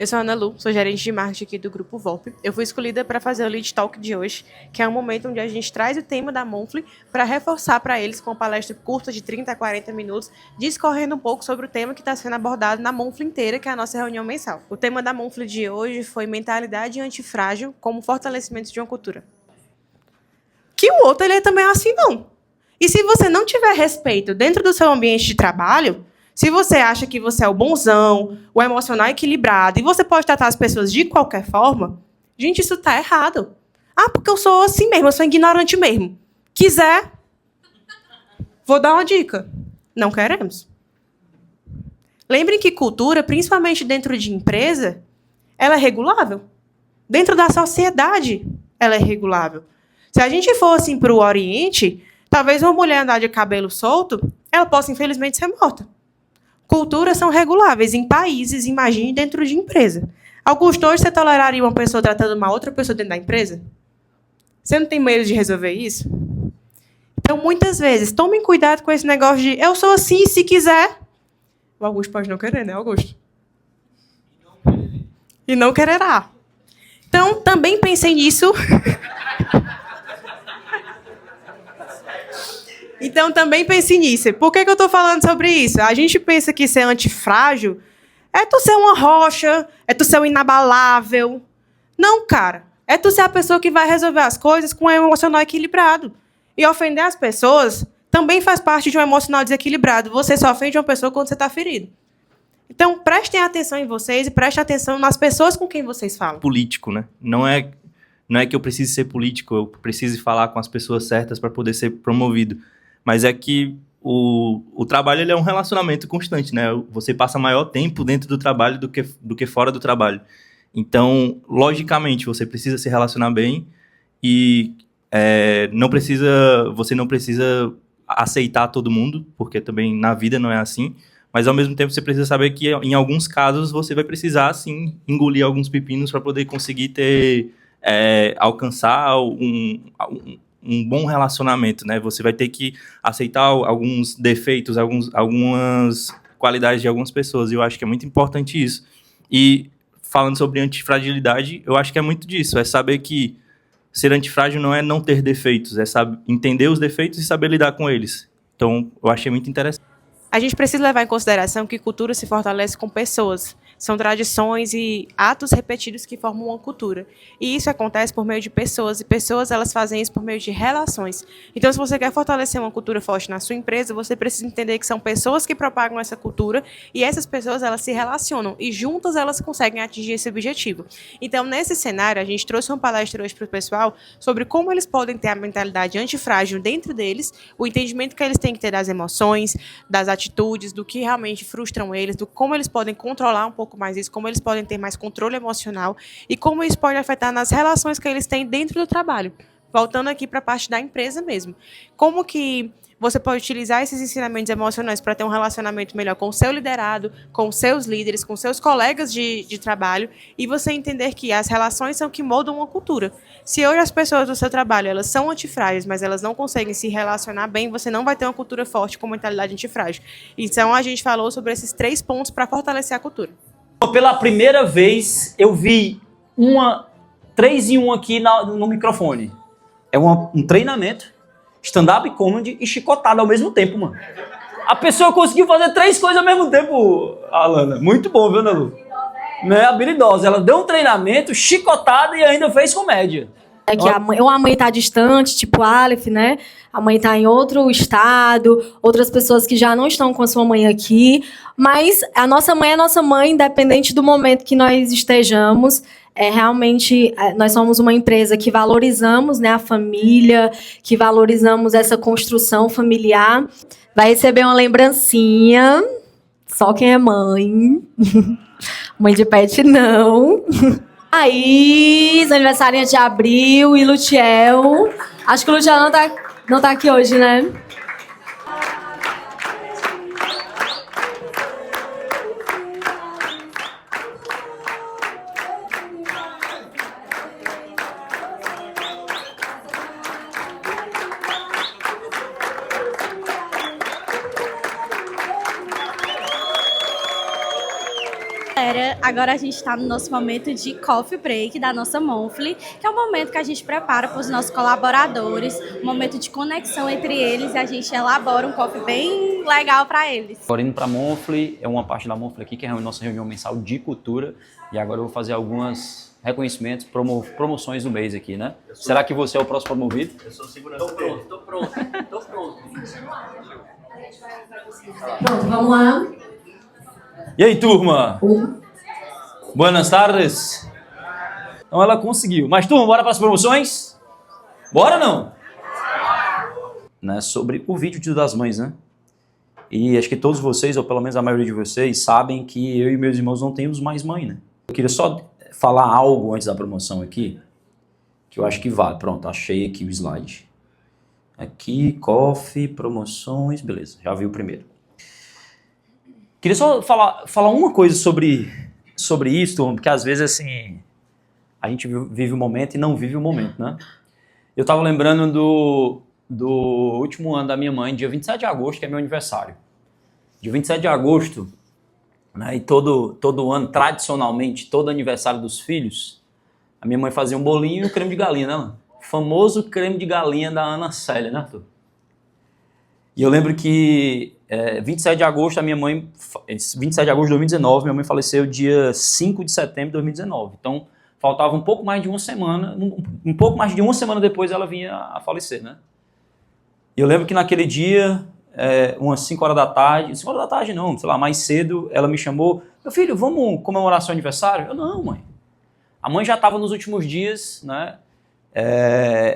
Eu sou a Ana Lu, sou gerente de marketing aqui do Grupo Volpe. Eu fui escolhida para fazer o Lead Talk de hoje, que é um momento onde a gente traz o tema da Monthly para reforçar para eles com uma palestra curta de 30 a 40 minutos, discorrendo um pouco sobre o tema que está sendo abordado na Monthly inteira, que é a nossa reunião mensal. O tema da Monthly de hoje foi mentalidade antifrágil como fortalecimento de uma cultura. Que o outro ele também é assim, não. E se você não tiver respeito dentro do seu ambiente de trabalho, se você acha que você é o bonzão, o emocional equilibrado, e você pode tratar as pessoas de qualquer forma, gente, isso está errado. Ah, porque eu sou assim mesmo, eu sou ignorante mesmo. Quiser, vou dar uma dica. Não queremos. Lembrem que cultura, principalmente dentro de empresa, ela é regulável. Dentro da sociedade, ela é regulável. Se a gente fosse para o Oriente, talvez uma mulher andar de cabelo solto, ela possa, infelizmente, ser morta. Culturas são reguláveis em países, imagine, dentro de empresa. Augusto, hoje você toleraria uma pessoa tratando uma outra pessoa dentro da empresa? Você não tem medo de resolver isso? Então, muitas vezes, tomem cuidado com esse negócio de eu sou assim, se quiser. O Augusto pode não querer, né, Augusto? E não quererá. Então, também pensem nisso. Então, também pense nisso. Por que eu estou falando sobre isso? A gente pensa que ser antifrágil é tu ser uma rocha, é tu ser um inabalável. Não, cara. É tu ser a pessoa que vai resolver as coisas com um emocional equilibrado. E ofender as pessoas também faz parte de um emocional desequilibrado. Você só ofende uma pessoa quando você está ferido. Então, prestem atenção em vocês e prestem atenção nas pessoas com quem vocês falam. Político, né? Não é que eu precise ser político, eu preciso falar com as pessoas certas para poder ser promovido. Mas é que o trabalho ele é um relacionamento constante, né? Você passa maior tempo dentro do trabalho do que fora do trabalho. Então, logicamente, você precisa se relacionar bem e você não precisa aceitar todo mundo, porque também na vida não é assim. Mas, ao mesmo tempo, você precisa saber que, em alguns casos, você vai precisar, sim, engolir alguns pepinos para poder conseguir alcançar um bom relacionamento, né? Você vai ter que aceitar alguns defeitos, algumas qualidades de algumas pessoas. E eu acho que é muito importante isso. E, falando sobre antifragilidade, eu acho que é muito disso. É saber que ser antifrágil não é não ter defeitos, é entender os defeitos e saber lidar com eles. Então, eu achei muito interessante. A gente precisa levar em consideração que cultura se fortalece com pessoas. São tradições e atos repetidos que formam uma cultura. E isso acontece por meio de pessoas, e pessoas elas fazem isso por meio de relações. Então, se você quer fortalecer uma cultura forte na sua empresa, você precisa entender que são pessoas que propagam essa cultura, e essas pessoas elas se relacionam, e juntas elas conseguem atingir esse objetivo. Então, nesse cenário, a gente trouxe uma palestra hoje para o pessoal sobre como eles podem ter a mentalidade antifrágil dentro deles, o entendimento que eles têm que ter das emoções, das atitudes, do que realmente frustram eles, do como eles podem controlar um pouco mais isso, como eles podem ter mais controle emocional e como isso pode afetar nas relações que eles têm dentro do trabalho. Voltando aqui para a parte da empresa mesmo. Como que você pode utilizar esses ensinamentos emocionais para ter um relacionamento melhor com o seu liderado, com os seus líderes, com seus colegas de trabalho, e você entender que as relações são que moldam uma cultura. Se hoje as pessoas do seu trabalho elas são antifrágeis, mas elas não conseguem se relacionar bem, você não vai ter uma cultura forte com mentalidade antifrágil. Então, a gente falou sobre esses 3 pontos para fortalecer a cultura. Pela primeira vez, eu vi 3 em 1 aqui no microfone. É um treinamento, stand-up comedy e chicotada ao mesmo tempo, mano. A pessoa conseguiu fazer 3 coisas ao mesmo tempo, Alana. Muito bom, viu, Ana Lu? Né? Habilidosa. Ela deu um treinamento, chicotada e ainda fez comédia. É que a mãe tá distante, tipo Aleph, né? A mãe tá em outro estado, outras pessoas que já não estão com a sua mãe aqui. Mas a nossa mãe é nossa mãe, independente do momento que nós estejamos. Realmente, nós somos uma empresa que valorizamos, né, a família, que valorizamos essa construção familiar. Vai receber uma lembrancinha, só quem é mãe. Mãe de pet, não. Aí, aniversariantes de Abril e Lutiel. Acho que o Lutiel não tá aqui hoje, né? galera, agora a gente está no nosso momento de coffee break da nossa Monthly, que é o momento que a gente prepara para os nossos colaboradores, um momento de conexão entre eles e a gente elabora um coffee bem legal para eles. Agora indo para a Monthly, é uma parte da Monthly aqui que é a nossa reunião mensal de cultura, e agora eu vou fazer alguns reconhecimentos, promoções do mês aqui, né? Será que você é o próximo promovido? Eu sou segurança. Tô pronto. Pronto, vamos lá. E aí, turma? Buenas tardes. Então ela conseguiu. Mas, turma, bora para as promoções? Bora não? Né, sobre o vídeo Dia das Mães, né? E acho que todos vocês, ou pelo menos a maioria de vocês, sabem que eu e meus irmãos não temos mais mãe, né? Eu queria só falar algo antes da promoção aqui, que eu acho que vale. Pronto, achei aqui o slide. Aqui, coffee, promoções, beleza, já vi o primeiro. Queria só falar uma coisa sobre isso, porque às vezes assim, a gente vive o momento e não vive o momento, né? Eu tava lembrando do último ano da minha mãe, dia 27 de agosto, que é meu aniversário. Dia 27 de agosto, né, e todo ano, tradicionalmente, todo aniversário dos filhos, a minha mãe fazia um bolinho e um creme de galinha, né? O famoso creme de galinha da Ana Célia, né, Arthur? E eu lembro que 27 de agosto, 27 de agosto de 2019, minha mãe faleceu dia 5 de setembro de 2019. Então, faltava um pouco mais de uma semana, um pouco mais de uma semana depois ela vinha a falecer, né? E eu lembro que naquele dia, umas 5 horas da tarde não, sei lá, mais cedo, ela me chamou, meu filho, vamos comemorar seu aniversário? Eu, não, mãe. A mãe já estava nos últimos dias, né?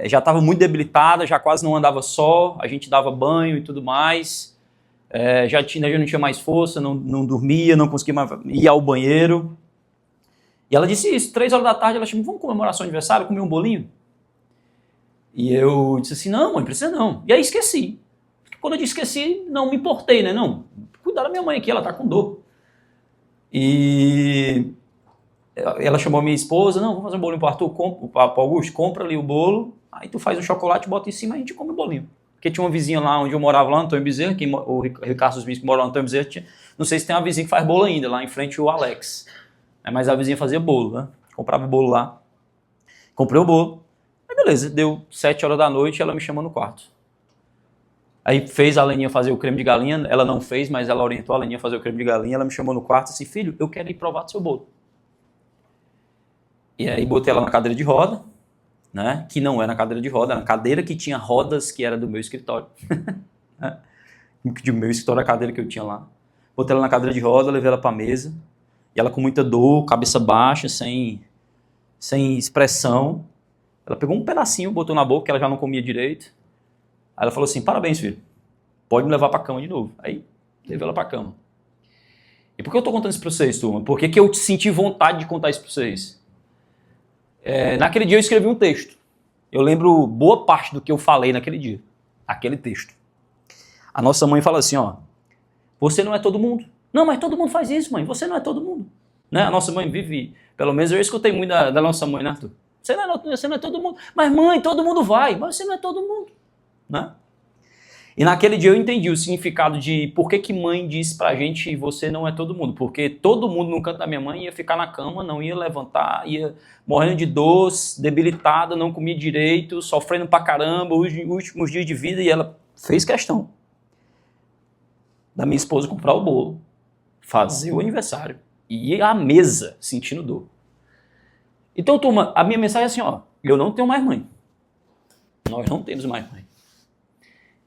Já estava muito debilitada, já quase não andava só, a gente dava banho e tudo mais, já não tinha mais força, não dormia, não conseguia mais ir ao banheiro. E ela disse isso, 3 horas da tarde, ela chamou, vamos comemorar seu aniversário, comer um bolinho? E eu disse assim, não, mãe, precisa não. E aí esqueci. Quando eu disse esqueci, não me importei, né? Não, cuidar da minha mãe aqui, ela tá com dor. E ela chamou a minha esposa, não, vamos fazer um bolinho pro Arthur, pro Augusto, compra ali o bolo, aí tu faz um chocolate, bota em cima e a gente come o bolinho. Porque tinha uma vizinha lá onde eu morava, lá no Antônio Bezerra, o Ricardo Smith que mora lá no Antônio Bezerra, não sei se tem uma vizinha que faz bolo ainda, lá em frente o Alex. Mas a vizinha fazia bolo, né? Comprava o bolo lá. Comprei o bolo. Aí beleza, deu 7 horas da noite e ela me chamou no quarto. Aí fez a Leninha fazer o creme de galinha, ela não fez, mas ela orientou a Leninha a fazer o creme de galinha, ela me chamou no quarto e disse, filho, eu quero ir provar do seu bolo. E aí botei ela na cadeira de roda, né? Que não era na cadeira de roda, era na cadeira que tinha rodas que era do meu escritório. Do meu escritório, a cadeira que eu tinha lá. Botei ela na cadeira de roda, levei ela pra mesa, e ela com muita dor, cabeça baixa, sem expressão. Ela pegou um pedacinho, botou na boca, que ela já não comia direito. Aí ela falou assim, parabéns, filho, pode me levar pra cama de novo. Aí, levei ela pra cama. E por que eu tô contando isso pra vocês, turma? Por que eu senti vontade de contar isso pra vocês? Naquele dia eu escrevi um texto. Eu lembro boa parte do que eu falei naquele dia. Aquele texto. A nossa mãe fala assim, ó, você não é todo mundo. Não, mas todo mundo faz isso, mãe, você não é todo mundo. Né? A nossa mãe vive, pelo menos eu escutei muito da nossa mãe, né, Arthur? Você não é todo mundo. Mas mãe, todo mundo vai. Mas você não é todo mundo. Né? E naquele dia eu entendi o significado de por que mãe disse pra gente você não é todo mundo. Porque todo mundo no canto da minha mãe ia ficar na cama, não ia levantar, ia morrendo de dor, debilitada, não comia direito, sofrendo pra caramba, os últimos dias de vida, e ela fez questão da minha esposa comprar o bolo, fazer o aniversário e ir à mesa sentindo dor. Então, turma, a minha mensagem é assim, ó, eu não tenho mais mãe. Nós não temos mais mãe.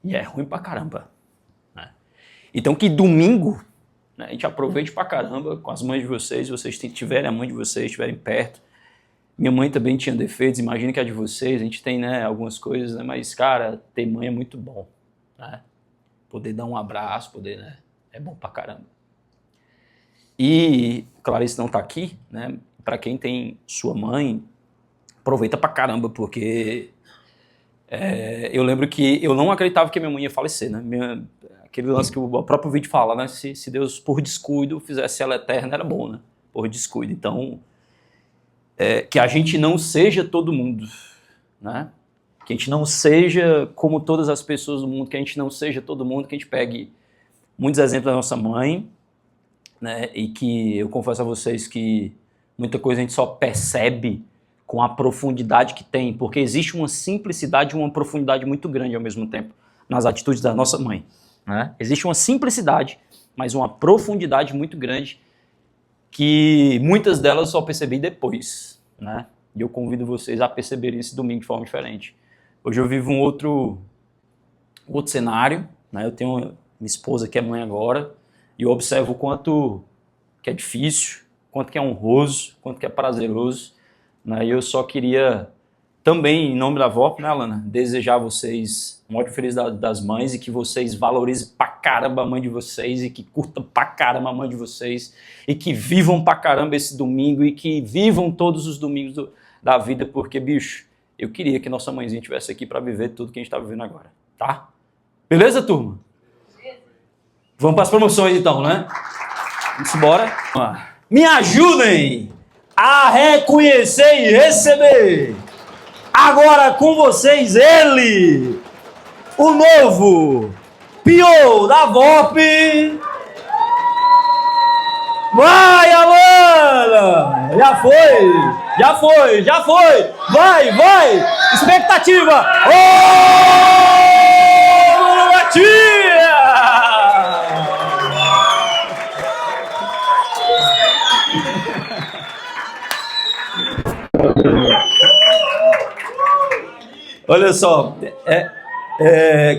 E é ruim pra caramba. Né? Então que domingo, né, a gente aproveite pra caramba com as mães de vocês, se vocês tiverem a mãe de vocês, estiverem perto. Minha mãe também tinha defeitos, imagina que a de vocês, a gente tem, né, algumas coisas, né, mas, cara, ter mãe é muito bom. Né? Poder dar um abraço, né, é bom pra caramba. E Clarice não tá aqui, né? Pra quem tem sua mãe, aproveita pra caramba, porque eu lembro que eu não acreditava que a minha mãe ia falecer, né? Aquele lance que o próprio vídeo fala, né? Se Deus, por descuido, fizesse ela eterna, era bom, né? Por descuido. Então, que a gente não seja todo mundo, né? Que a gente não seja como todas as pessoas do mundo, que a gente não seja todo mundo, que a gente pegue muitos exemplos da nossa mãe né? E que eu confesso a vocês que muita coisa a gente só percebe com a profundidade que tem, porque existe uma simplicidade e uma profundidade muito grande ao mesmo tempo nas atitudes da nossa mãe, né? Existe uma simplicidade, mas uma profundidade muito grande que muitas delas eu só percebi depois, né? E eu convido vocês a perceberem esse domingo de forma diferente. Hoje eu vivo um outro cenário, né? Eu tenho minha esposa que é mãe agora e eu observo o quanto que é difícil, quanto que é honroso, quanto que é prazeroso, né? E eu só queria também, em nome da VOP, né, Alana, desejar a vocês um ótimo Feliz das Mães e que vocês valorizem pra caramba a mãe de vocês e que curtam pra caramba a mãe de vocês e que vivam pra caramba esse domingo e que vivam todos os domingos da vida, porque, bicho, eu queria que nossa mãezinha estivesse aqui pra viver tudo que a gente tá vivendo agora, tá? Beleza, turma? Vamos para as promoções então, né? Vamos embora. Me ajudem a reconhecer e receber agora com vocês ele, o novo Pio da VOP. Vai, Alana! Já foi! Vai! Expectativa! Ô, Matia! Olha só,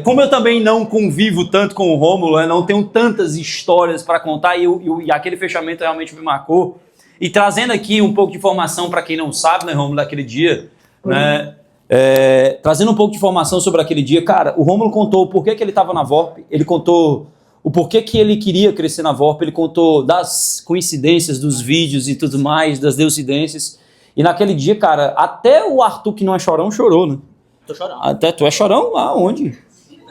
como eu também não convivo tanto com o Rômulo, não tenho tantas histórias para contar e aquele fechamento realmente me marcou. E trazendo aqui um pouco de informação para quem não sabe, né, Rômulo, daquele dia, né, trazendo um pouco de informação sobre aquele dia, cara, o Rômulo contou o porquê que ele estava na VOP, ele contou o porquê que ele queria crescer na VOP, ele contou das coincidências, dos vídeos e tudo mais, das deucidências. E naquele dia, cara, até o Arthur, que não é chorão, chorou, né? Tô chorando. Até tu é chorão? Aonde?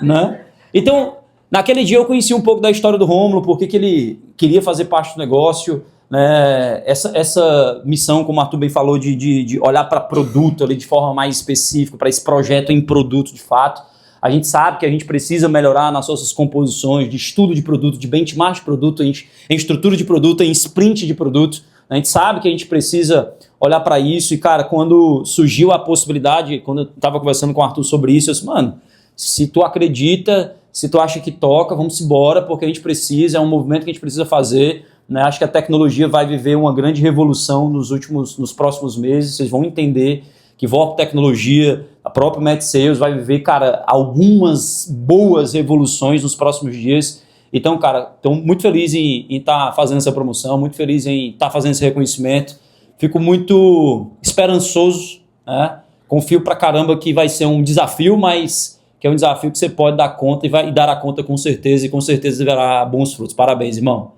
Né? Então, naquele dia eu conheci um pouco da história do Rômulo, porque que ele queria fazer parte do negócio, né? Essa missão, como o Arthur bem falou, de olhar para produto ali de forma mais específica, para esse projeto em produto de fato. A gente sabe que a gente precisa melhorar nas nossas composições de estudo de produto, de benchmark de produto, em estrutura de produto, em sprint de produto. A gente sabe que a gente precisa olhar para isso e, cara, quando surgiu a possibilidade, quando eu estava conversando com o Arthur sobre isso, eu disse, mano, se tu acredita, se tu acha que toca, vamos embora, porque a gente precisa, é um movimento que a gente precisa fazer, né? Acho que a tecnologia vai viver uma grande revolução nos próximos meses, vocês vão entender que VOP Tecnologia, a própria Met Sales vai viver, cara, algumas boas revoluções nos próximos dias. Então, cara, estou muito feliz em estar fazendo essa promoção, muito feliz em estar fazendo esse reconhecimento. Fico muito esperançoso, né? Confio pra caramba que vai ser um desafio, mas que é um desafio que você pode dar conta e vai dar a conta com certeza, e com certeza verá bons frutos. Parabéns, irmão.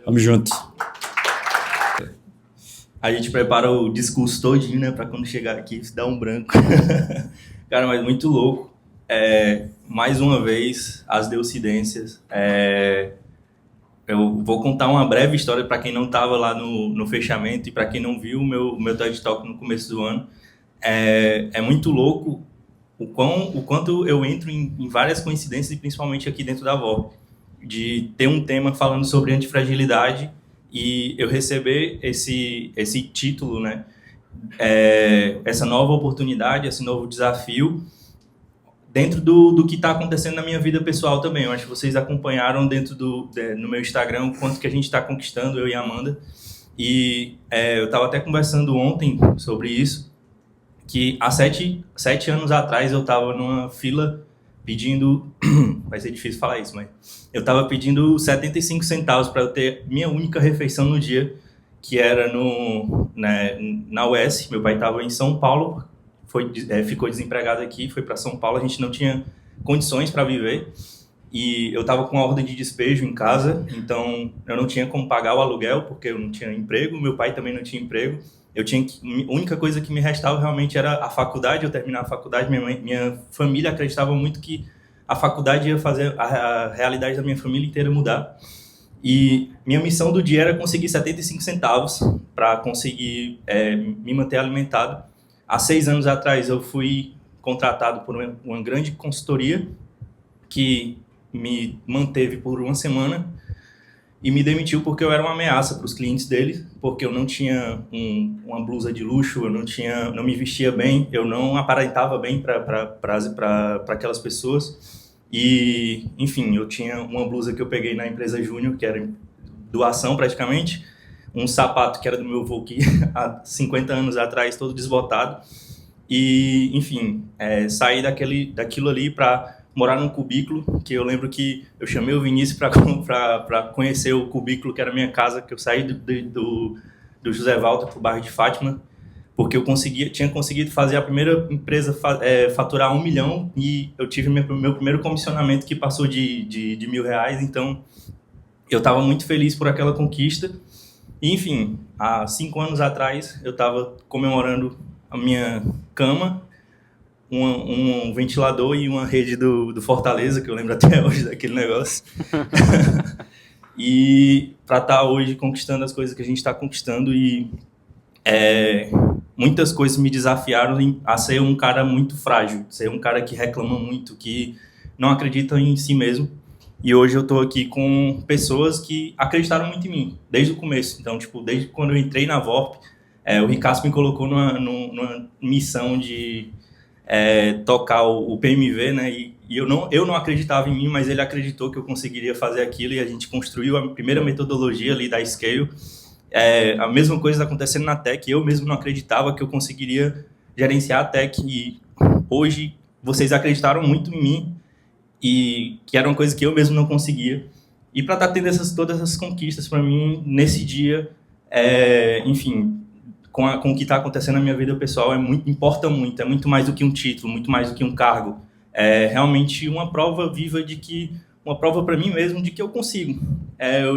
Tamo junto. A gente prepara o discurso todinho, né, pra quando chegar aqui se dar um branco. Cara, mas muito louco. Mais uma vez, as deucidências. Eu vou contar uma breve história para quem não estava lá no fechamento e para quem não viu o meu TED Talk no começo do ano. É muito louco o quanto eu entro em várias coincidências, e principalmente aqui dentro da VOP, de ter um tema falando sobre antifragilidade e eu receber esse título, né? Essa nova oportunidade, esse novo desafio, dentro do que está acontecendo na minha vida pessoal também. Eu acho que vocês acompanharam no meu Instagram o quanto que a gente está conquistando, eu e a Amanda. E eu estava até conversando ontem sobre isso, que há 7 anos atrás eu estava numa fila pedindo... vai ser difícil falar isso, mas... Eu estava pedindo 75 centavos para eu ter minha única refeição no dia, que era na UES. Meu pai estava em São Paulo, ficou desempregado aqui, foi para São Paulo, a gente não tinha condições para viver e eu estava com uma ordem de despejo em casa, então eu não tinha como pagar o aluguel porque eu não tinha emprego, meu pai também não tinha emprego, a única coisa que me restava realmente era a faculdade, eu terminar a faculdade. Minha família acreditava muito que a faculdade ia fazer a realidade da minha família inteira mudar. E minha missão do dia era conseguir 75 centavos para conseguir me manter alimentado. Há 6 anos atrás eu fui contratado por uma grande consultoria que me manteve por uma semana e me demitiu porque eu era uma ameaça para os clientes dele, porque eu não tinha uma blusa de luxo, não me vestia bem, eu não aparentava bem para aquelas pessoas. E, enfim, eu tinha uma blusa que eu peguei na empresa Júnior, que era doação praticamente, um sapato que era do meu avô que há 50 anos atrás, todo desbotado. E, enfim, saí daquilo ali para morar num cubículo, que eu lembro que eu chamei o Vinícius para conhecer o cubículo que era a minha casa, que eu saí do José Walter para o bairro de Fátima, porque eu tinha conseguido fazer a primeira empresa faturar 1 milhão, e eu tive meu primeiro comissionamento que passou de R$1.000, então eu estava muito feliz por aquela conquista. E, enfim, há 5 anos atrás eu estava comemorando a minha cama, um ventilador e uma rede do Fortaleza, que eu lembro até hoje daquele negócio. E para estar hoje conquistando as coisas que a gente está conquistando, e muitas coisas me desafiaram a ser um cara muito frágil, ser um cara que reclama muito, que não acredita em si mesmo. E hoje eu estou aqui com pessoas que acreditaram muito em mim, desde o começo. Então, tipo, desde quando eu entrei na VORP, o Ricardo me colocou numa missão de tocar o PMV, né? E eu não acreditava em mim, mas ele acreditou que eu conseguiria fazer aquilo, e a gente construiu a primeira metodologia ali da Scale. A mesma coisa acontecendo na Tech, eu mesmo não acreditava que eu conseguiria gerenciar a Tech, e hoje vocês acreditaram muito em mim, e que era uma coisa que eu mesmo não conseguia. E para estar tendo todas essas conquistas para mim nesse dia, enfim, com o que está acontecendo na minha vida pessoal, importa muito, é muito mais do que um título, muito mais do que um cargo. É realmente uma prova viva uma prova para mim mesmo de que eu consigo.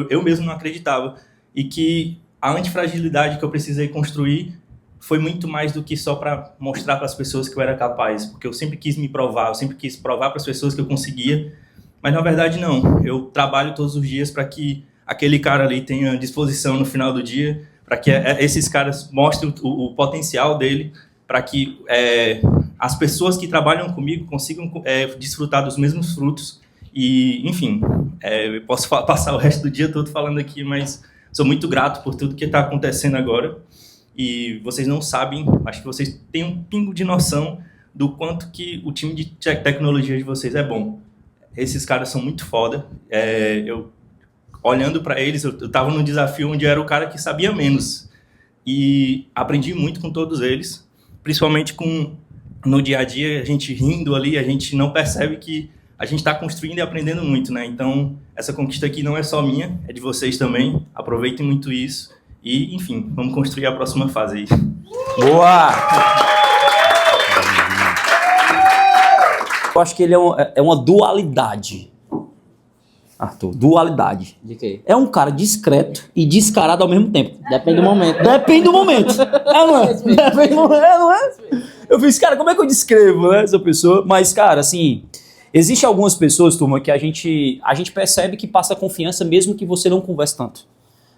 Eu mesmo não acreditava. E que a antifragilidade que eu precisei construir foi muito mais do que só para mostrar para as pessoas que eu era capaz, porque eu sempre quis me provar, eu sempre quis provar para as pessoas que eu conseguia, mas na verdade não. Eu trabalho todos os dias para que aquele cara ali tenha disposição no final do dia, para que esses caras mostrem o potencial dele, para que as pessoas que trabalham comigo consigam desfrutar dos mesmos frutos. E, enfim, eu posso passar o resto do dia todo falando aqui, mas sou muito grato por tudo que está acontecendo agora. E vocês não sabem, acho que vocês têm um pingo de noção do quanto que o time de tecnologia de vocês é bom. Esses caras são muito foda. Eu olhando para eles, eu estava num desafio onde eu era o cara que sabia menos. E aprendi muito com todos eles, principalmente no dia a dia, a gente rindo ali, a gente não percebe que a gente está construindo e aprendendo muito, né? Então, essa conquista aqui não é só minha, é de vocês também. Aproveitem muito isso. E, enfim, vamos construir a próxima fase aí. Boa! Eu acho que ele é uma dualidade. Arthur, dualidade. De quê? É um cara discreto e descarado ao mesmo tempo. Depende do momento. Depende do momento. Não é? Depende do momento, não é? Eu fiz, cara, como é que eu descrevo, né, essa pessoa? Mas, cara, assim, existem algumas pessoas, turma, que a gente percebe que passa confiança mesmo que você não converse tanto.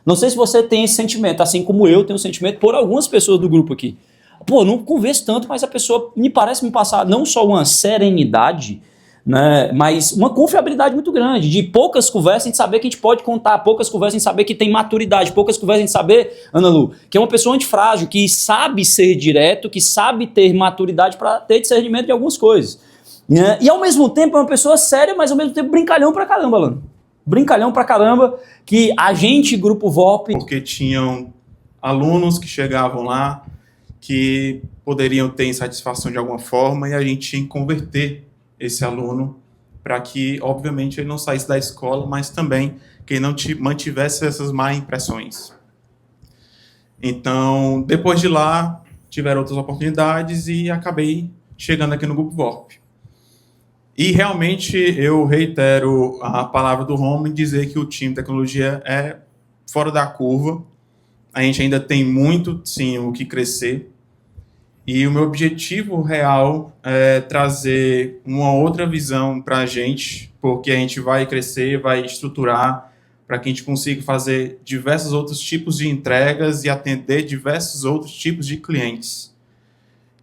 Não sei se você tem esse sentimento, assim como eu tenho o sentimento por algumas pessoas do grupo aqui. Pô, não converso tanto, mas a pessoa parece me passar não só uma serenidade, né, mas uma confiabilidade muito grande, de poucas conversas em saber que a gente pode contar, poucas conversas em saber que tem maturidade, poucas conversas em saber, Ana Lu, que é uma pessoa antifrágil, que sabe ser direto, que sabe ter maturidade para ter discernimento de algumas coisas. Né? E ao mesmo tempo é uma pessoa séria, mas ao mesmo tempo brincalhão pra caramba, Lano. Brincalhão pra caramba, que a gente, Grupo VORP... Porque tinham alunos que chegavam lá, que poderiam ter insatisfação de alguma forma, e a gente tinha que converter esse aluno para que, obviamente, ele não saísse da escola, mas também que ele não mantivesse essas má impressões. Então, depois de lá, tiveram outras oportunidades e acabei chegando aqui no Grupo VORP. E realmente eu reitero a palavra do Romo em dizer que o time de tecnologia é fora da curva. A gente ainda tem muito, sim, o que crescer. E o meu objetivo real é trazer uma outra visão para a gente, porque a gente vai crescer, vai estruturar para que a gente consiga fazer diversos outros tipos de entregas e atender diversos outros tipos de clientes.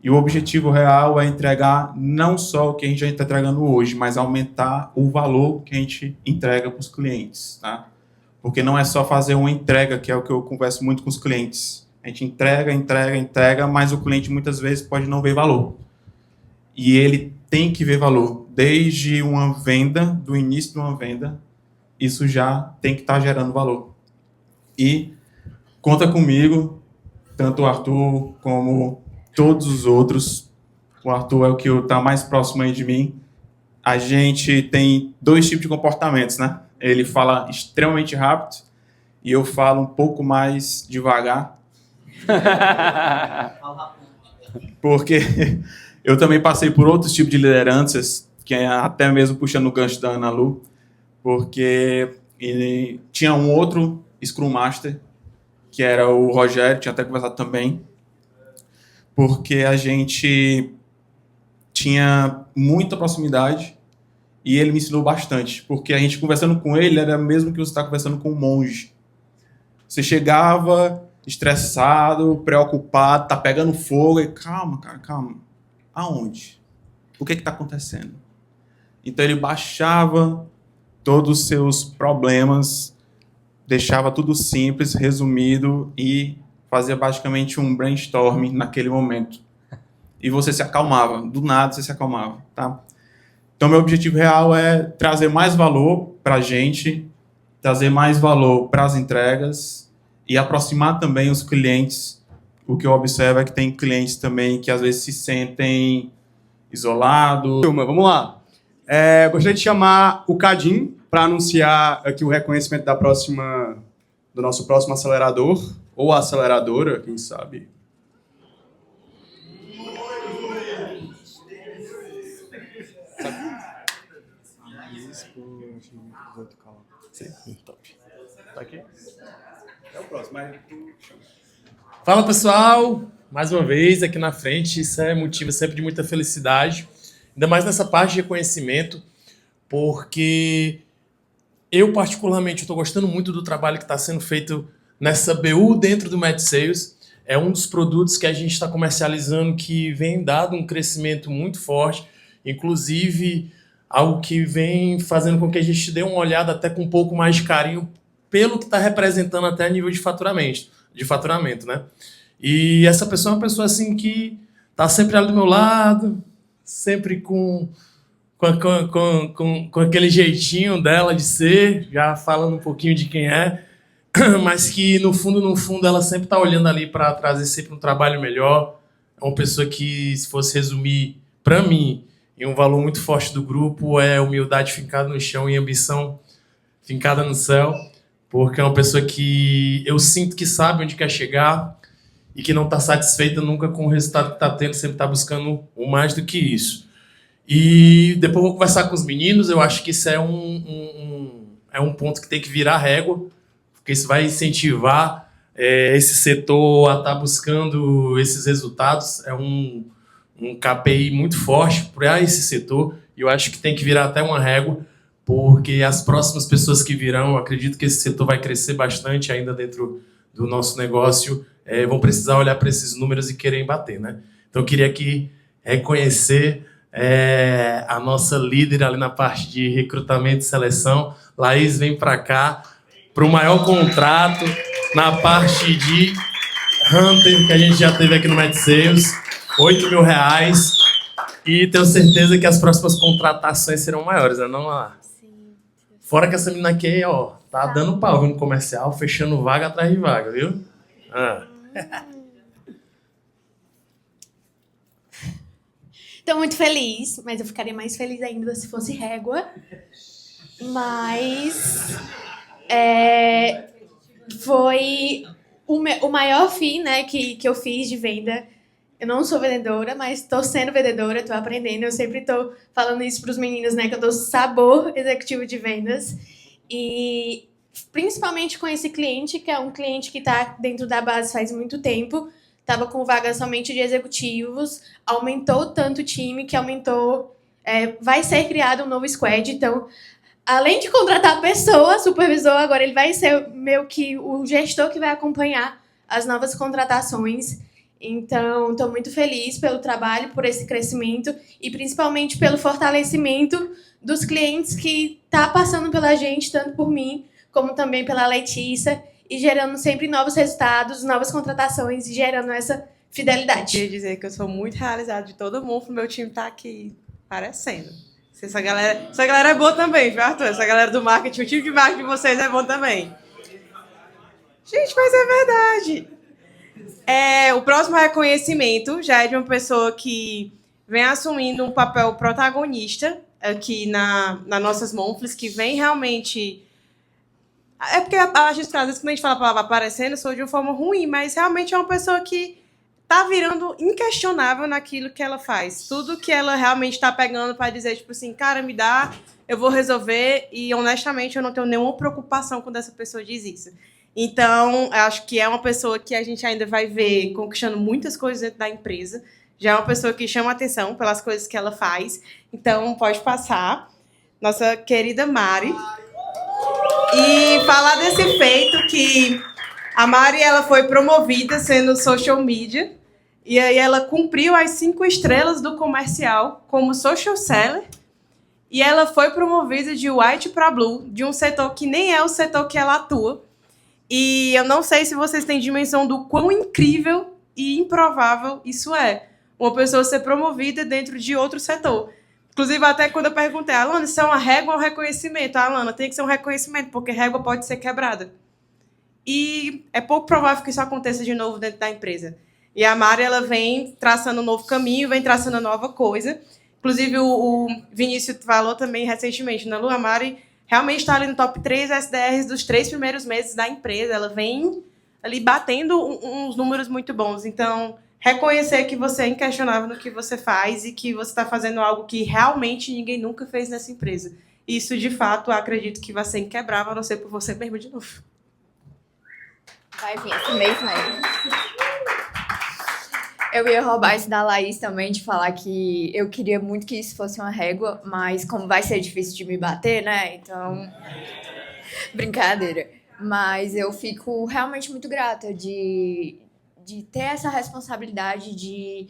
E o objetivo real é entregar não só o que a gente já está entregando hoje, mas aumentar o valor que a gente entrega para os clientes. Tá? Porque não é só fazer uma entrega, que é o que eu converso muito com os clientes. A gente entrega, mas o cliente muitas vezes pode não ver valor. E ele tem que ver valor. Desde uma venda, do início de uma venda, isso já tem que estar gerando valor. E conta comigo, tanto o Arthur como todos os outros. O Arthur é o que está mais próximo aí de mim. A gente tem 2 tipos de comportamentos, né? Ele fala extremamente rápido e eu falo um pouco mais devagar. Porque eu também passei por outros tipos de lideranças, que é até mesmo puxando o gancho da Ana Lu, porque ele tinha um outro Scrum Master, que era o Rogério, tinha até conversado também, porque a gente tinha muita proximidade e ele me ensinou bastante, porque a gente conversando com ele era mesmo que você está conversando com um monge. Você chegava estressado, preocupado, tá pegando fogo, e calma, cara, calma. Aonde? O que está acontecendo? Então ele baixava todos os seus problemas, deixava tudo simples, resumido e fazia basicamente um brainstorming naquele momento. E você se acalmava, do nada você se acalmava, tá? Então meu objetivo real é trazer mais valor para a gente, trazer mais valor para as entregas e aproximar também os clientes. O que eu observo é que tem clientes também que às vezes se sentem isolados. Turma, vamos lá. Gostaria de chamar o Cadim para anunciar aqui o reconhecimento do nosso próximo acelerador, ou aceleradora, quem sabe. Fala, pessoal, mais uma vez aqui na frente. Isso é motivo sempre de muita felicidade, ainda mais nessa parte de reconhecimento, porque eu particularmente estou gostando muito do trabalho que está sendo feito nessa BU dentro do Match Sales. É um dos produtos que a gente está comercializando que vem dado um crescimento muito forte, inclusive algo que vem fazendo com que a gente dê uma olhada até com um pouco mais de carinho pelo que está representando até a nível de faturamento, né? E essa pessoa é uma pessoa assim que está sempre ali do meu lado, sempre com aquele jeitinho dela de ser, já falando um pouquinho de quem é, mas que no fundo ela sempre está olhando ali para trazer sempre um trabalho melhor. É uma pessoa que, se fosse resumir para mim, em um valor muito forte do grupo, é humildade fincada no chão e ambição fincada no céu, porque é uma pessoa que eu sinto que sabe onde quer chegar e que não está satisfeita nunca com o resultado que está tendo, sempre está buscando o mais do que isso. E depois eu vou conversar com os meninos, eu acho que isso é um ponto que tem que virar régua, porque isso vai incentivar esse setor a estar buscando esses resultados. É um KPI muito forte para esse setor, e eu acho que tem que virar até uma régua, porque as próximas pessoas que virão, acredito que esse setor vai crescer bastante ainda dentro do nosso negócio, vão precisar olhar para esses números e querer bater, né? Então eu queria aqui reconhecer a nossa líder ali na parte de recrutamento e seleção. Laís, vem para cá para o maior contrato na parte de Hunter que a gente já teve aqui no Match Sales, R$8.000, e tenho certeza que as próximas contratações serão maiores, né? Não lá. Fora que essa menina aqui, ó, tá dando pau, viu, no comercial, fechando vaga atrás de vaga, viu? Estou muito feliz, mas eu ficaria mais feliz ainda se fosse régua. Mas foi o maior FII, né, que eu fiz de venda. Eu não sou vendedora, mas estou sendo vendedora, estou aprendendo. Eu sempre estou falando isso para os meninos, né, que eu dou sabor executivo de vendas. E principalmente com esse cliente, que é um cliente que está dentro da base faz muito tempo, estava com vaga somente de executivos, aumentou tanto o time que aumentou, vai ser criado um novo squad. Então, além de contratar a pessoa, supervisor, agora ele vai ser meio que o gestor que vai acompanhar as novas contratações. Então, estou muito feliz pelo trabalho, por esse crescimento e principalmente pelo fortalecimento dos clientes que tá passando pela gente, tanto por mim como também pela Letícia, e gerando sempre novos resultados, novas contratações e gerando essa fidelidade. Queria dizer que eu sou muito realizada de todo mundo, o meu time tá aqui parecendo. Essa galera é boa também, viu, Arthur? Essa galera do marketing, o time de marketing de vocês é bom também. Gente, mas é verdade. O próximo reconhecimento já é de uma pessoa que vem assumindo um papel protagonista aqui nas nossas Monflies, que vem realmente... É porque a gente, às vezes, quando a gente fala a palavra aparecendo, soa de uma forma ruim, mas realmente é uma pessoa que tá virando inquestionável naquilo que ela faz. Tudo que ela realmente tá pegando para dizer, tipo assim, cara, me dá, eu vou resolver, e honestamente eu não tenho nenhuma preocupação quando essa pessoa diz isso. Então, eu acho que é uma pessoa que a gente ainda vai ver conquistando muitas coisas dentro da empresa. Já é uma pessoa que chama atenção pelas coisas que ela faz. Então, pode passar. Nossa querida Mari. E falar desse feito que a Mari ela foi promovida sendo social media. E aí ela cumpriu as 5 estrelas do comercial como social seller. E ela foi promovida de white para blue, de um setor que nem é o setor que ela atua. E eu não sei se vocês têm dimensão do quão incrível e improvável isso é. Uma pessoa ser promovida dentro de outro setor. Inclusive, até quando eu perguntei, Alana, isso é uma régua ou um reconhecimento? Alana, tem que ser um reconhecimento, porque régua pode ser quebrada. E é pouco provável que isso aconteça de novo dentro da empresa. E a Mari, ela vem traçando um novo caminho, vem traçando uma nova coisa. Inclusive, o Vinícius falou também recentemente, né, Lu? A Mari realmente está ali no top 3 SDRs dos 3 primeiros meses da empresa. Ela vem ali batendo uns números muito bons. Então, reconhecer que você é inquestionável no que você faz e que você está fazendo algo que realmente ninguém nunca fez nessa empresa. Isso, de fato, eu acredito que vai ser inquebrável, a não ser por você mesmo de novo. Vai vir esse mês mesmo. Eu ia roubar isso da Laís também, de falar que eu queria muito que isso fosse uma régua, mas como vai ser difícil de me bater, né? Então, brincadeira. Mas eu fico realmente muito grata de ter essa responsabilidade, de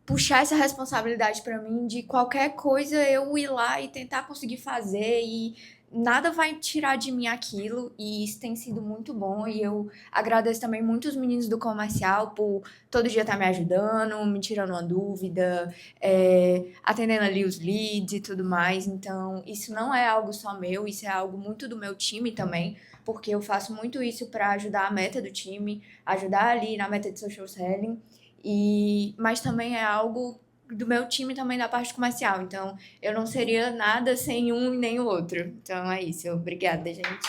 puxar essa responsabilidade pra mim, de qualquer coisa eu ir lá e tentar conseguir fazer e nada vai tirar de mim aquilo, e isso tem sido muito bom, e eu agradeço também muito os meninos do comercial por todo dia estar me ajudando, me tirando uma dúvida, atendendo ali os leads e tudo mais. Então isso não é algo só meu, isso é algo muito do meu time também, porque eu faço muito isso para ajudar a meta do time, ajudar ali na meta de social selling, mas também é algo do meu time também da parte comercial. Então, eu não seria nada sem um e nem o outro. Então, é isso. Obrigada, gente.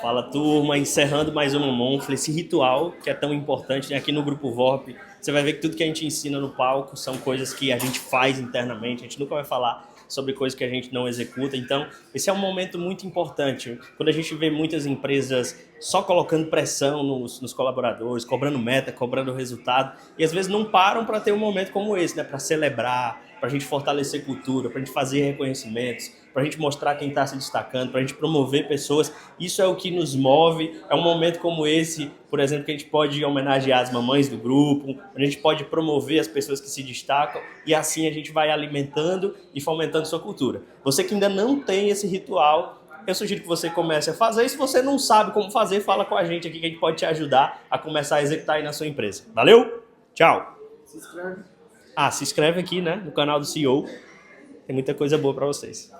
Fala, turma. Encerrando mais uma Monfly. Esse ritual que é tão importante, né? Aqui no Grupo VORP, você vai ver que tudo que a gente ensina no palco são coisas que a gente faz internamente. A gente nunca vai falar sobre coisas que a gente não executa. Então, esse é um momento muito importante. Quando a gente vê muitas empresas só colocando pressão nos colaboradores, cobrando meta, cobrando resultado, e às vezes não param para ter um momento como esse, né? Para celebrar, para a gente fortalecer cultura, para a gente fazer reconhecimentos, para a gente mostrar quem está se destacando, para a gente promover pessoas. Isso é o que nos move. É um momento como esse, por exemplo, que a gente pode homenagear as mamães do grupo, a gente pode promover as pessoas que se destacam, e assim a gente vai alimentando e fomentando sua cultura. Você que ainda não tem esse ritual, eu sugiro que você comece a fazer. E se você não sabe como fazer, fala com a gente aqui que a gente pode te ajudar a começar a executar aí na sua empresa. Valeu? Tchau! Se inscreve aqui, né, no canal do CEO. Tem muita coisa boa para vocês.